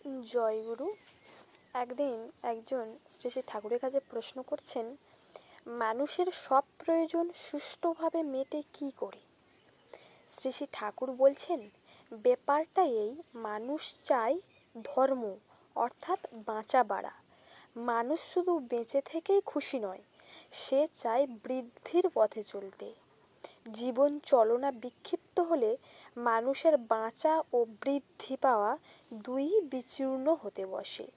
জয়গুরু। একদিন একজন শ্রী শ্রী ঠাকুরের কাছে প্রশ্ন করছেন, মানুষের সব প্রয়োজন সুষ্ঠুভাবে মেটে কী করে? শ্রী শ্রী ঠাকুর বলছেন, ব্যাপারটা এই, মানুষ চায় ধর্ম, অর্থাৎ বাঁচা বাড়া। মানুষ শুধু বেঁচে থেকেই খুশি নয়, সে চায় বৃদ্ধির পথে চলতে। জীবন চলনা বিক্ষিপ্ত হলে মানুষের বাঁচা ও বৃদ্ধি পাওয়া দুই বিচূর্ণ হতে বসে।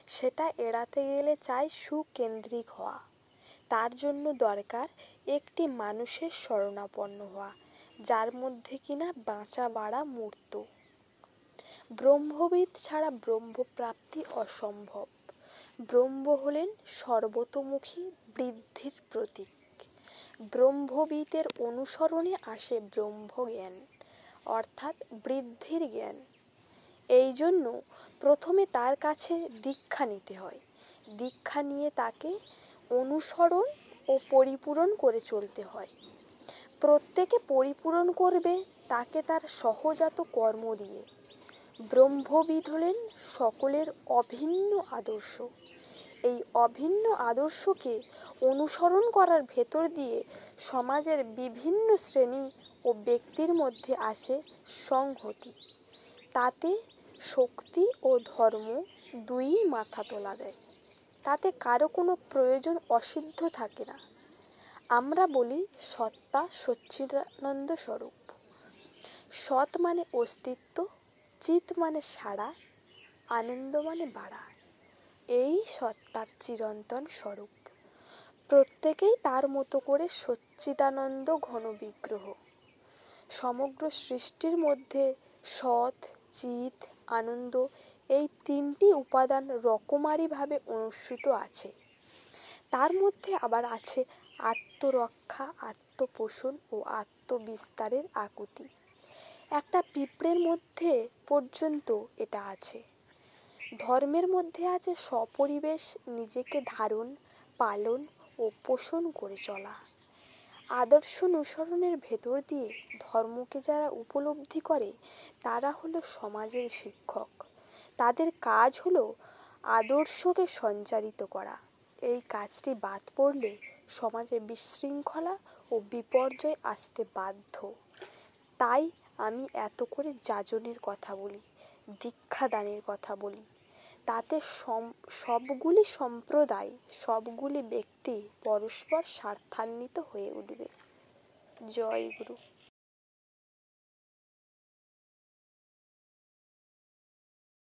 সেটা এড়াতে গেলে চাই সুকেন্দ্রিক হওয়া। তার জন্য দরকার একটি মানুষের শরণাপন্ন হওয়া, যার মধ্যে কিনা বাঁচা বাড়া মূর্ত। ব্রহ্মবিদ ছাড়া ব্রহ্মপ্রাপ্তি অসম্ভব। ব্রহ্ম হলেন সর্বতোমুখী বৃদ্ধির প্রতীক। ব্রহ্মবিদের অনুসরণে আসে ব্রহ্মজ্ঞান, অর্থাৎ বৃদ্ধির জ্ঞান। এই জন্য প্রথমে তার কাছে দীক্ষা নিতে হয়। দীক্ষা নিয়ে তাকে অনুসরণ ও পরিপূরণ করে চলতে হয়। প্রত্যেকে পরিপূরণ করবে তাকে তার সহজাত কর্ম দিয়ে। ব্রহ্মবিদ হলেন সকলের অভিন্ন আদর্শ। এই অভিন্ন আদর্শকে অনুসরণ করার ভেতর দিয়ে সমাজের বিভিন্ন শ্রেণী ও ব্যক্তির মধ্যে আসে সংহতি। তাতে শক্তি ও ধর্ম দুইই মাথা তোলা দেয়। তাতে কারো কোনো প্রয়োজন অসিদ্ধ থাকে না। আমরা বলি সত্তা সচ্চিদানন্দ স্বরূপ। সৎ মানে অস্তিত্ব, চিৎ মানে সাড়া, আনন্দ মানে বাড়া। এই সত্তার চিরন্তন স্বরূপ। প্রত্যেকেই তার মতো করে সচ্চিদানন্দ ঘন বিগ্রহ। সমগ্র সৃষ্টির মধ্যে সৎ, চিৎ, আনন্দ এই তিনটি উপাদান রকমারিভাবে অনুসৃত আছে। তার মধ্যে আবার আছে আত্মরক্ষা, আত্মপোষণ ও আত্মবিস্তারের আকুতি। একটা পিঁপড়ের মধ্যে পর্যন্ত এটা আছে। ধর্মের মধ্যে আছে সপরিবেশ নিজেকে ধারণ, পালন ও পোষণ করে চলা। আদর্শ অনুসরণের ভেতর দিয়ে ধর্মকে যারা উপলব্ধি করে তারা হলো সমাজের শিক্ষক। তাদের কাজ হলো আদর্শকে সঞ্চারিত করা। এই কাজটি বাদ পড়লে সমাজে বিশৃঙ্খলা ও বিপর্যয় আসতে বাধ্য। তাই আমি এত করে যাজনের কথা বলি, দীক্ষাদানের কথা বলি। তাতে সবগুলি সম্প্রদায়, সবগুলি ব্যক্তি পরস্পর স্বার্থান্বিত হয়ে উঠবে। জয় গুরু।